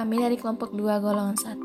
kami dari kelompok 2 golongan 1.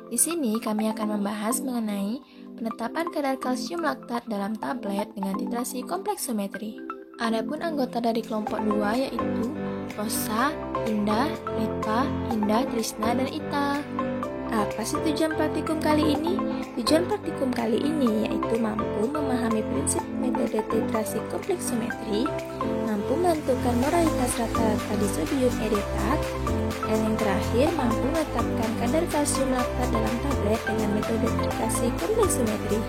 Di sini kami akan membahas mengenai penetapan kadar kalsium laktat dalam tablet dengan titrasi kompleksometri. Adapun anggota dari kelompok 2 yaitu Rosa, Indah, Rita, Indah, Trisna, dan Ita. Apa sih tujuan praktikum kali ini? Tujuan praktikum kali ini yaitu mampu memahami prinsip metode titrasi kompleksometri, mampu menentukan moralitas rata-rata di sodium edetat, dan yang terakhir mampu menetapkan kadar kalsium laktat dalam tablet dengan metode titrasi kompleksometri.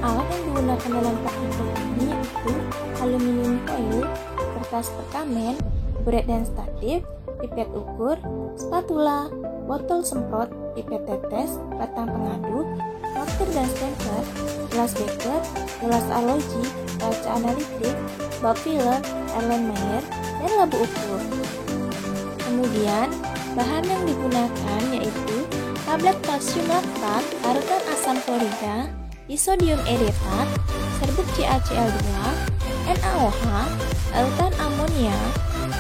Alat yang digunakan dalam praktikum ini yaitu aluminium foil, kertas perkamen, buret dan statif, pipet ukur, spatula, botol semprot, pipet tetes, batang pengaduk, marker dan stempler, gelas beker, gelas aloji, kaca analitik, bab filler, Erlenmeyer, dan labu ukur. Kemudian, bahan yang digunakan yaitu tablet kalsium laktat, larutan asam klorida, disodium edetat, serbuk CaCl2, NaOH, larutan amonia,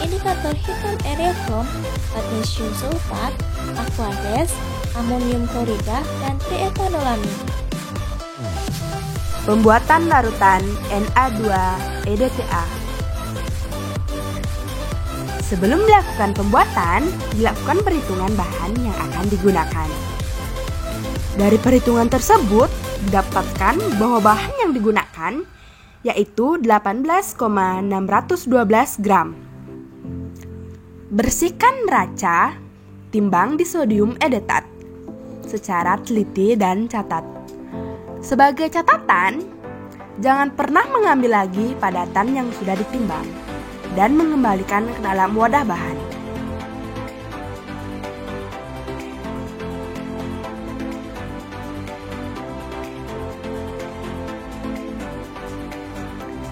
indikator hitam ereofrom, magnesium sulfat, aquades, amonium klorida, dan trietanolamid. Pembuatan larutan Na2-EDTA. Sebelum dilakukan pembuatan, dilakukan perhitungan bahan yang akan digunakan. Dari perhitungan tersebut, didapatkan bahwa bahan yang digunakan yaitu 18,612 gram. Bersihkan neraca, timbang disodium edetat secara teliti dan catat. Sebagai catatan, jangan pernah mengambil lagi padatan yang sudah ditimbang dan mengembalikan ke dalam wadah bahan.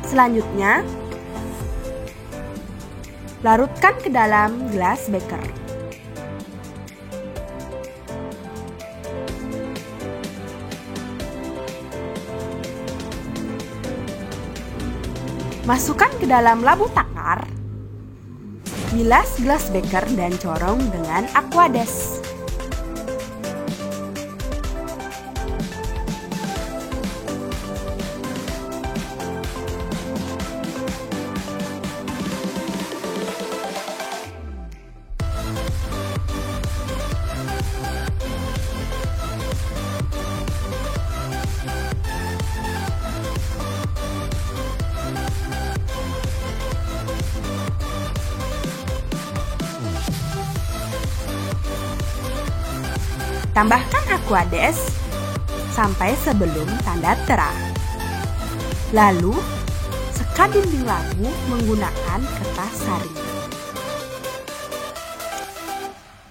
Selanjutnya, larutkan ke dalam gelas beker. Masukkan ke dalam labu takar, bilas gelas beker dan corong dengan aquades. Tambahkan aquades sampai sebelum tanda terang. Lalu, sekat dinding labu menggunakan kertas saring.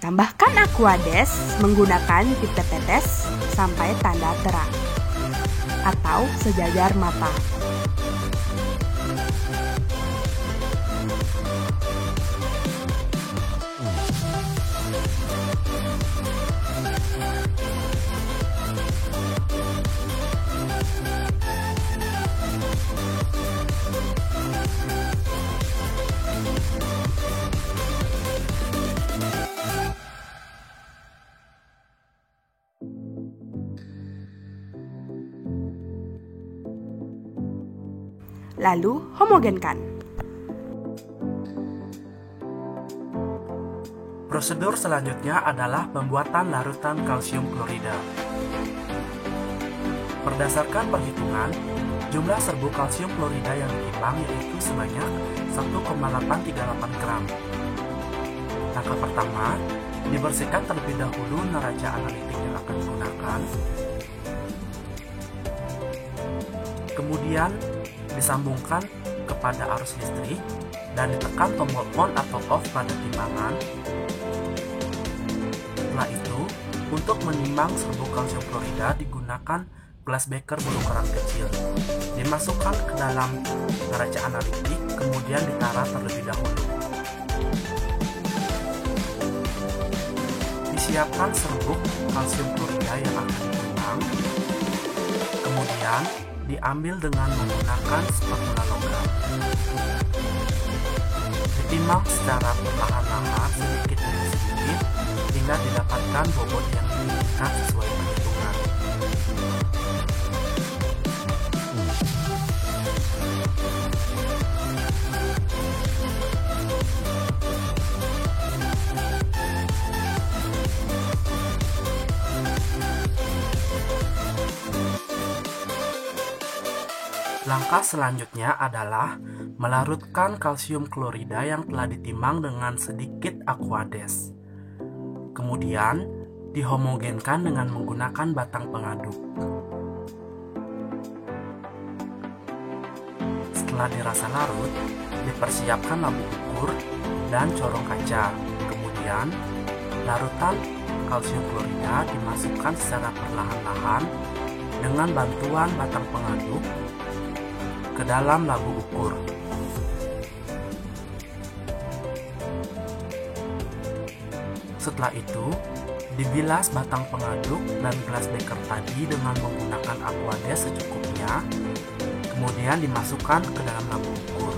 Tambahkan aquades menggunakan pipet tetes sampai tanda terang atau sejajar mata. Lalu homogenkan. Prosedur selanjutnya adalah pembuatan larutan kalsium klorida. Berdasarkan perhitungan, jumlah serbuk kalsium klorida yang ditimbang yaitu sebanyak 1,838 gram. Langkah pertama, dibersihkan terlebih dahulu neraca analitik yang akan digunakan. Kemudian, disambungkan kepada arus listrik dan ditekan tombol on atau off pada timbangan. Setelah itu, untuk menimbang serbuk kalsium klorida digunakan gelas beker berukuran kecil. Dimasukkan ke dalam neraca analitik, kemudian ditara terlebih dahulu. Disiapkan serbuk kalsium klorida yang akan ditimbang. Kemudian, diambil dengan menggunakan spatula logam. Ditimbang secara perlahan-lahan sedikit demi sedikit apabila didapatkan bobot yang diinginkan sesuai perhitungan. Langkah selanjutnya adalah melarutkan kalsium klorida yang telah ditimbang dengan sedikit Aquades. Kemudian, dihomogenkan dengan menggunakan batang pengaduk. Setelah dirasa larut, dipersiapkan labu ukur dan corong kaca. Kemudian, larutan kalsium klorida dimasukkan secara perlahan-lahan dengan bantuan batang pengaduk ke dalam labu ukur. Setelah itu, dibilas batang pengaduk dan gelas beker tadi dengan menggunakan Aquades secukupnya, kemudian dimasukkan ke dalam labu ukur.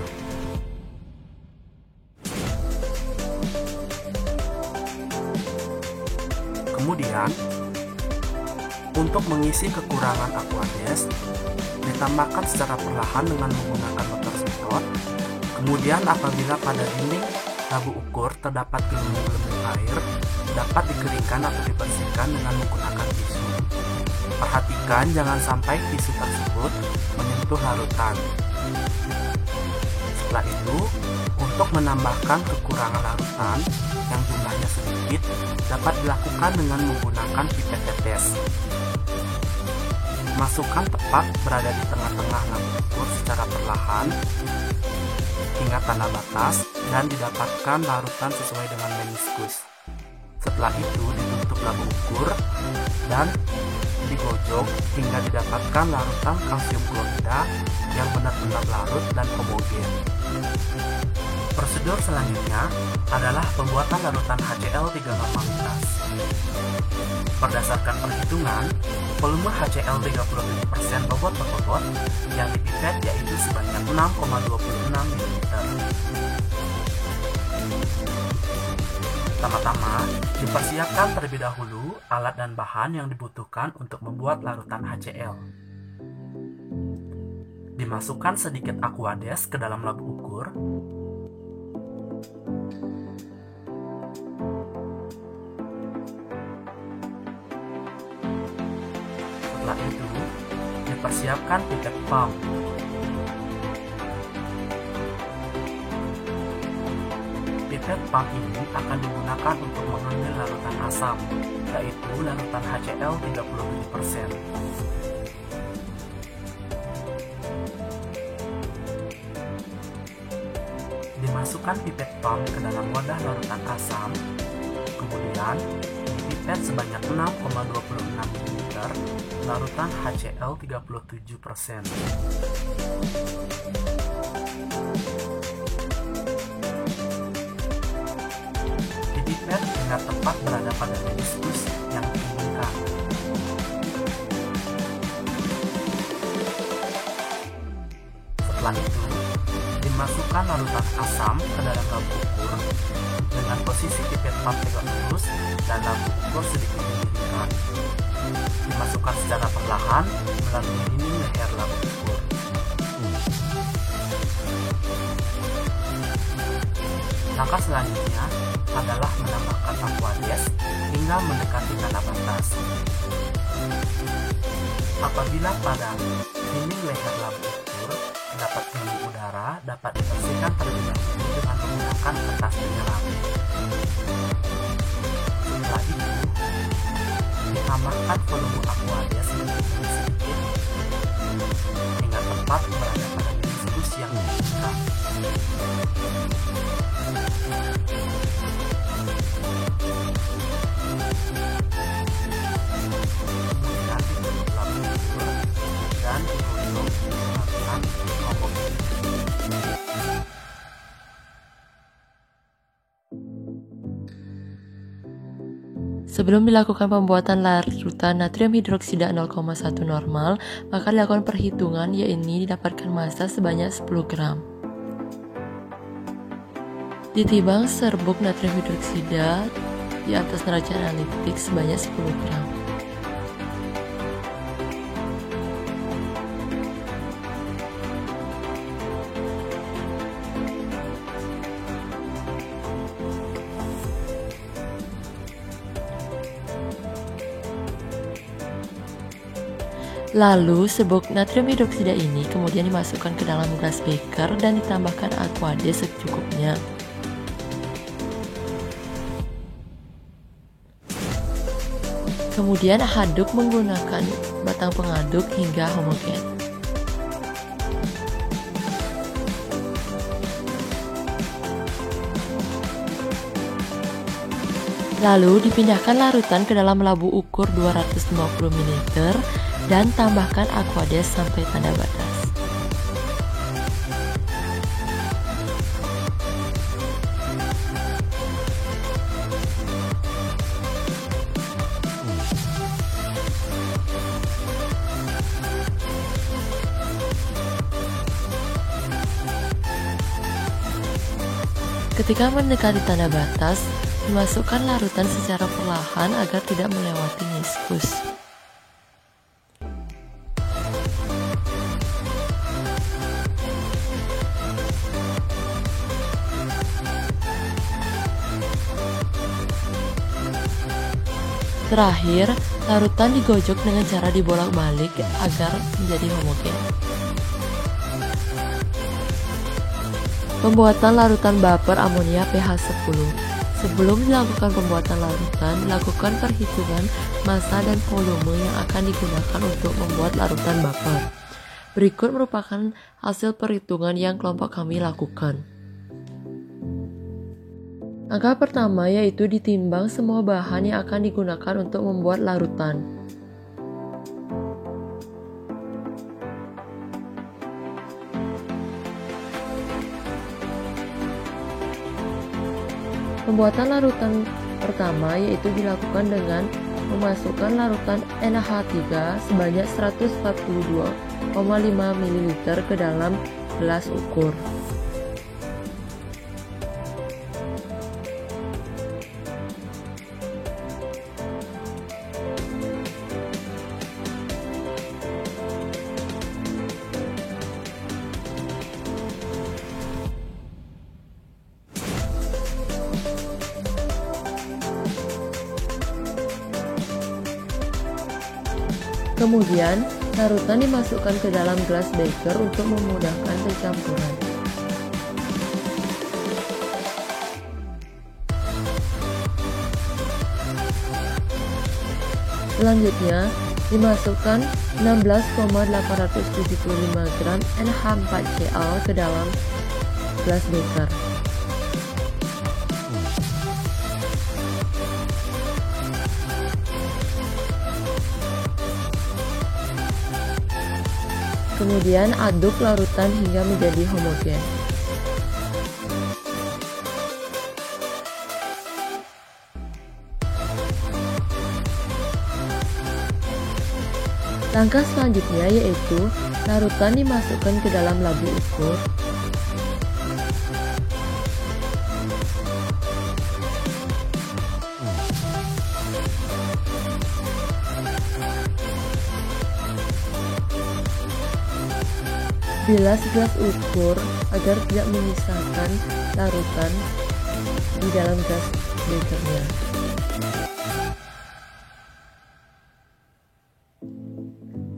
Kemudian, untuk mengisi kekurangan Aquades, ditambahkan secara perlahan dengan menggunakan motor semprot. Kemudian apabila pada dinding labu ukur terdapat gelembung-gelembung air, dapat dikeringkan atau dibersihkan dengan menggunakan tisu. Perhatikan jangan sampai tisu tersebut menyentuh larutan. Setelah itu, untuk menambahkan kekurangan larutan yang jumlahnya sedikit, dapat dilakukan dengan menggunakan pipet tetes. Masukkan tepat berada di tengah-tengah labu ukur secara perlahan hingga tanda batas dan didapatkan larutan sesuai dengan meniskus. Setelah itu ditutup labu ukur dan digojok hingga didapatkan larutan kalsium klorida yang benar-benar larut dan homogen. Prosedur selanjutnya adalah pembuatan larutan HCl 3 normalitas. Berdasarkan perhitungan, volume HCl 37% bobot per bobot yang dipipet yaitu sebanyak 6,26 ml. Pertama-tama, dipersiapkan terlebih dahulu alat dan bahan yang dibutuhkan untuk membuat larutan HCl. Dimasukkan sedikit Aquades ke dalam labu ukur. Setelah itu, dipersiapkan pipet pump. Pipet pump ini akan digunakan untuk mengambil larutan asam, yaitu larutan HCl 37%. Dimasukkan pipet pump ke dalam wadah larutan asam, kemudian dipipet sebanyak 6,26 ml larutan HCl 37%. Dipipet hingga tepat berada pada meniskus yang diinginkan. Setelah itu, dimasukkan larutan asam ke dalam labu ukur dengan posisi pipet pump tegak lurus dan labu ukur sedikit dimiringkan. Dimasukkan secara perlahan melalui dinding leher labu ukur. Langkah selanjutnya adalah menambahkan Aquades hingga mendekati tanda batas. Apabila pada dinding leher labu ukur terdapat gelembung udara, dapat dibersihkan terlebih dahulu dengan menggunakan kertas penyelam. Setelah itu, ditambahkan volume Aquades sedikit hingga tepat berada pada meniskus yang diinginkan. Kemudian ditutup labu ukur dan digosok menggunakan homogen. Sebelum dilakukan pembuatan larutan natrium hidroksida 0,1 normal, maka dilakukan perhitungan, yaitu didapatkan massa sebanyak 10 gram. Ditimbang serbuk natrium hidroksida di atas neraca analitik sebanyak 10 gram. Lalu, serbuk natrium hidroksida ini kemudian dimasukkan ke dalam gelas beker dan ditambahkan aquade secukupnya. Kemudian aduk menggunakan batang pengaduk hingga homogen. Lalu dipindahkan larutan ke dalam labu ukur 250 ml dan tambahkan aquade sampai tanda batas. Ketika mendekati tanda batas, dimasukkan larutan secara perlahan agar tidak melewati meniskus. Terakhir, larutan digojok dengan cara dibolak-balik agar menjadi homogen. Pembuatan larutan baper amonia pH 10. Sebelum dilakukan pembuatan larutan, lakukan perhitungan massa dan volume yang akan digunakan untuk membuat larutan baper. Berikut merupakan hasil perhitungan yang kelompok kami lakukan. Angka pertama yaitu ditimbang semua bahan yang akan digunakan untuk membuat larutan. Pembuatan larutan pertama yaitu dilakukan dengan memasukkan larutan NH3 sebanyak 142,5 ml ke dalam gelas ukur. Kemudian, larutan dimasukkan ke dalam gelas beker untuk memudahkan pencampuran. Selanjutnya, dimasukkan 16,875 gram NH4Cl ke dalam gelas beker. Kemudian aduk larutan hingga menjadi homogen. Langkah selanjutnya yaitu larutan dimasukkan ke dalam labu ukur. Bilas gelas ukur agar tidak memisahkan larutan di dalam gelas bekernya.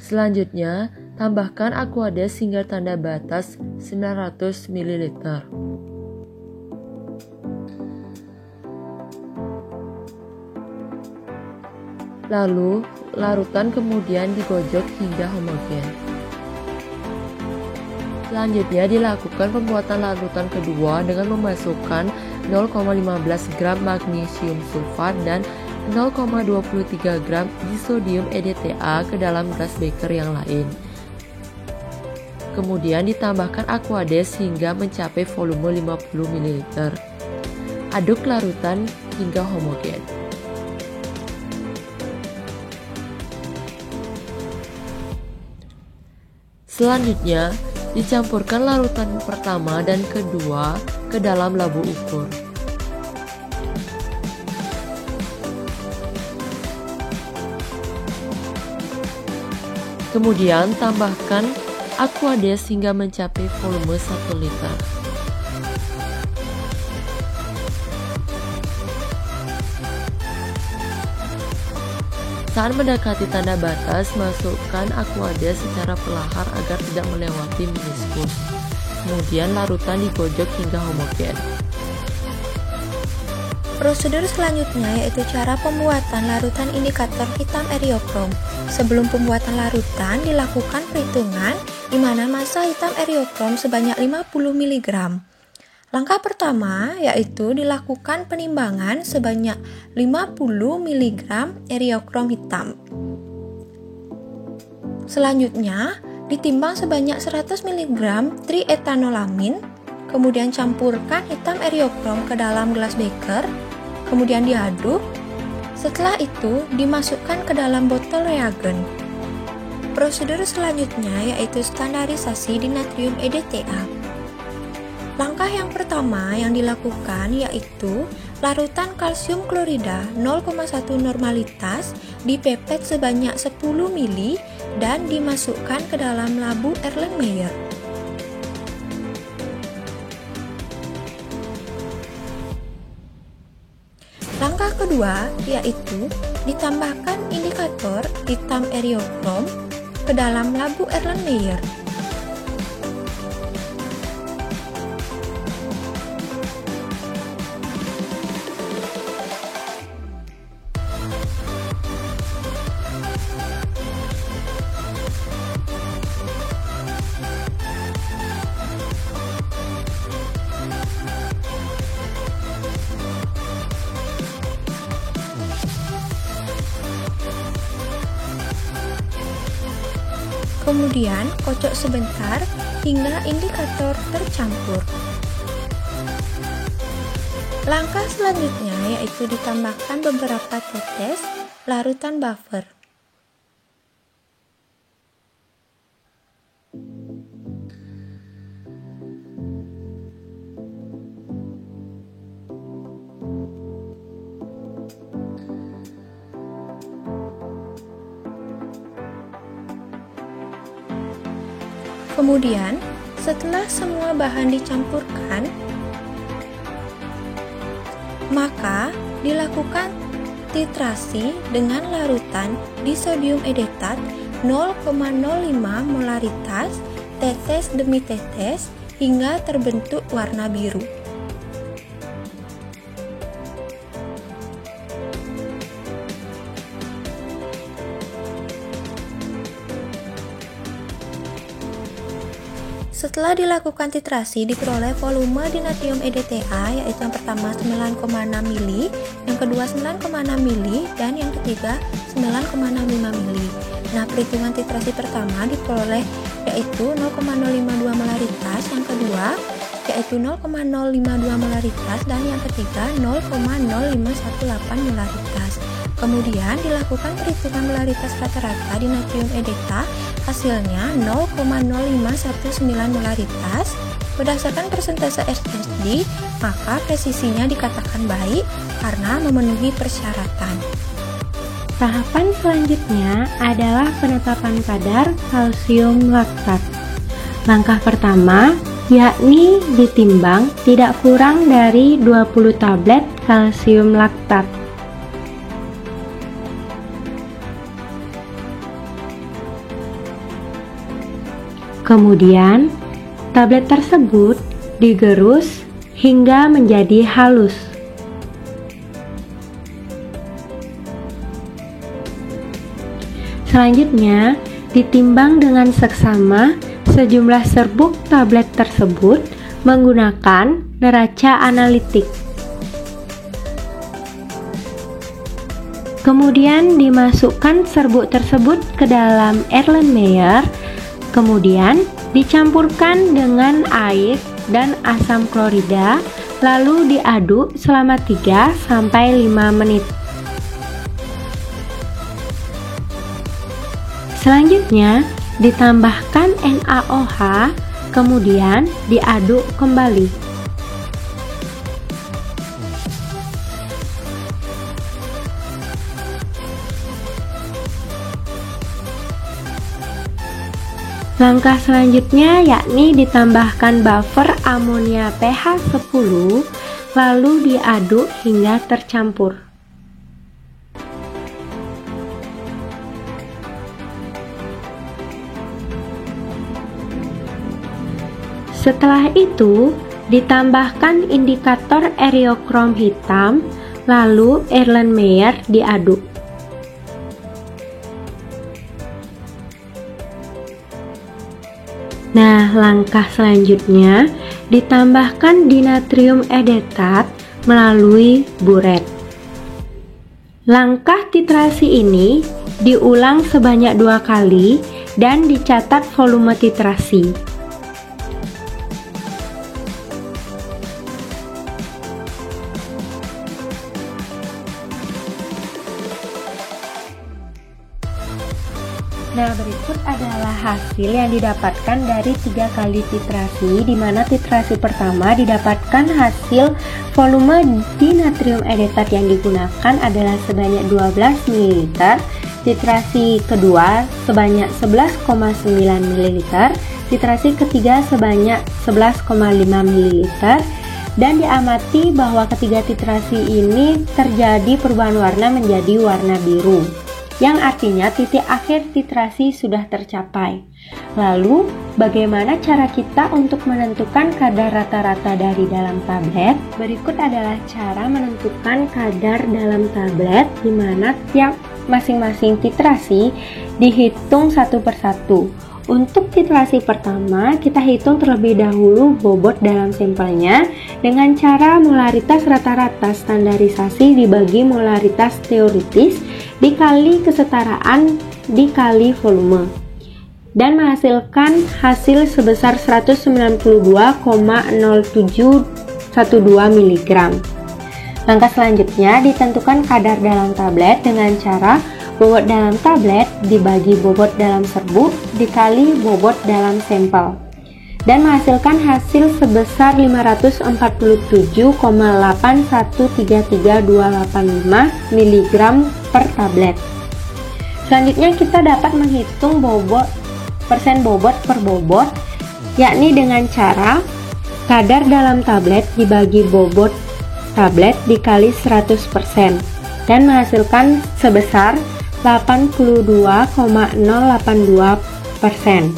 Selanjutnya, tambahkan aquade hingga tanda batas 900 ml. Lalu, larutan kemudian digojok hingga homogen. Selanjutnya dilakukan pembuatan larutan kedua dengan memasukkan 0,15 gram magnesium sulfat dan 0,23 gram disodium EDTA ke dalam gelas beker yang lain. Kemudian ditambahkan aquade hingga mencapai volume 50 ml. Aduk larutan hingga homogen. Selanjutnya, dicampurkan larutan pertama dan kedua ke dalam labu ukur. Kemudian tambahkan Aquades hingga mencapai volume 1 liter. Saat mendekati tanda batas, masukkan Aquades secara perlahan agar tidak melewati meniskus. Kemudian larutan digojok hingga homogen. Prosedur selanjutnya yaitu cara pembuatan larutan indikator hitam eriokrom. Sebelum pembuatan larutan dilakukan perhitungan di mana massa hitam eriokrom sebanyak 50 mg. Langkah pertama yaitu dilakukan penimbangan sebanyak 50 mg eriokrom hitam. Selanjutnya, ditimbang sebanyak 100 mg triethanolamin, kemudian campurkan hitam eriokrom ke dalam gelas beker, kemudian diaduk. Setelah itu, dimasukkan ke dalam botol reagen. Prosedur selanjutnya yaitu standarisasi di natrium EDTA. Langkah yang pertama yang dilakukan yaitu larutan kalsium klorida 0,1 normalitas dipepet sebanyak 10 ml dan dimasukkan ke dalam labu Erlenmeyer. Langkah kedua yaitu ditambahkan indikator hitam eriokrom ke dalam labu Erlenmeyer. Kemudian kocok sebentar hingga indikator tercampur. Langkah selanjutnya yaitu ditambahkan beberapa tetes larutan buffer. Kemudian, setelah semua bahan dicampurkan, maka dilakukan titrasi dengan larutan disodium edetat 0,05 molaritas tetes demi tetes hingga terbentuk warna biru. Setelah dilakukan titrasi, diperoleh volume di natrium EDTA yaitu yang pertama 9,6 ml, yang kedua 9,6 ml, dan yang ketiga 9,65 ml. Nah, perhitungan titrasi pertama diperoleh yaitu 0,052 molaritas, yang kedua yaitu 0,052 molaritas, dan yang ketiga 0,0518 molaritas. Kemudian dilakukan perhitungan molaritas rata-rata di natrium EDTA, hasilnya 0,0519 molaritas. Berdasarkan persentase SSD, maka presisinya dikatakan baik karena memenuhi persyaratan. Tahapan selanjutnya adalah penetapan kadar kalsium laktat. Langkah pertama yakni ditimbang tidak kurang dari 20 tablet kalsium laktat. Kemudian, tablet tersebut digerus hingga menjadi halus. Selanjutnya, ditimbang dengan seksama sejumlah serbuk tablet tersebut menggunakan neraca analitik. Kemudian dimasukkan serbuk tersebut ke dalam Erlenmeyer. Kemudian dicampurkan dengan air dan asam klorida, lalu diaduk selama 3-5 menit. Selanjutnya ditambahkan NaOH, kemudian diaduk kembali. Langkah selanjutnya yakni ditambahkan buffer amonia pH 10 lalu diaduk hingga tercampur. Setelah itu, ditambahkan indikator Eriochrome hitam, lalu Erlenmeyer diaduk. Nah, langkah selanjutnya ditambahkan dinatrium edetat melalui buret. Langkah titrasi ini diulang sebanyak 2 kali dan dicatat volume titrasi. Nah, berikut adalah hasil yang didapatkan dari 3 kali titrasi, di mana titrasi pertama didapatkan hasil volume dinatrium edetat yang digunakan adalah sebanyak 12 ml, titrasi kedua sebanyak 11,9 ml, titrasi ketiga sebanyak 11,5 ml, dan diamati bahwa ketiga titrasi ini terjadi perubahan warna menjadi warna biru, yang artinya titik akhir titrasi sudah tercapai. Lalu, bagaimana cara kita untuk menentukan kadar rata-rata dari dalam tablet? Berikut adalah cara menentukan kadar dalam tablet, di mana tiap masing-masing titrasi dihitung satu persatu. Untuk titrasi pertama, kita hitung terlebih dahulu bobot dalam sampelnya dengan cara molaritas rata-rata standarisasi dibagi molaritas teoritis dikali kesetaraan dikali volume, dan menghasilkan hasil sebesar 192,0712 mg. Langkah selanjutnya ditentukan kadar dalam tablet dengan cara bobot dalam tablet dibagi bobot dalam serbuk dikali bobot dalam sampel, dan menghasilkan hasil sebesar 541,8133285 mg per tablet. Selanjutnya kita dapat menghitung persen bobot per bobot, yakni dengan cara kadar dalam tablet dibagi bobot tablet dikali 100%, dan menghasilkan sebesar 82,082%.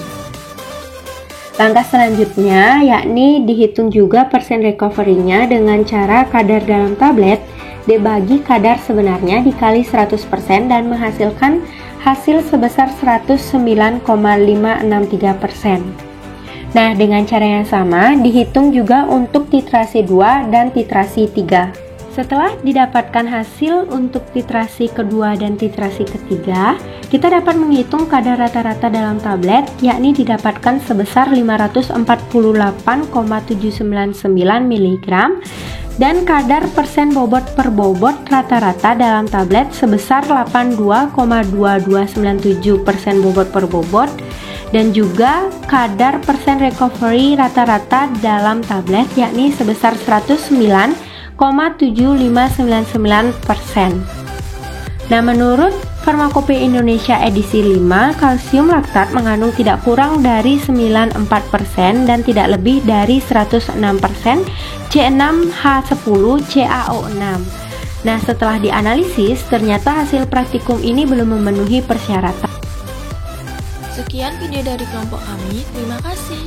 Langkah selanjutnya yakni dihitung juga persen recovery-nya dengan cara kadar dalam tablet dibagi kadar sebenarnya dikali 100% dan menghasilkan hasil sebesar 109,563%. Nah, dengan cara yang sama dihitung juga untuk titrasi 2 dan titrasi 3. Setelah didapatkan hasil untuk titrasi kedua dan titrasi ketiga, kita dapat menghitung kadar rata-rata dalam tablet, yakni didapatkan sebesar 548,799 mg, dan kadar persen bobot per bobot rata-rata dalam tablet sebesar 82,2297% bobot per bobot, dan juga kadar persen recovery rata-rata dalam tablet yakni sebesar 109,7599%. Nah, menurut Farmakopeia Indonesia edisi 5, kalsium laktat mengandung tidak kurang dari 94% dan tidak lebih dari 106% C6H10CaO6. Nah, setelah dianalisis, ternyata hasil praktikum ini belum memenuhi persyaratan. Sekian video dari kelompok kami, terima kasih.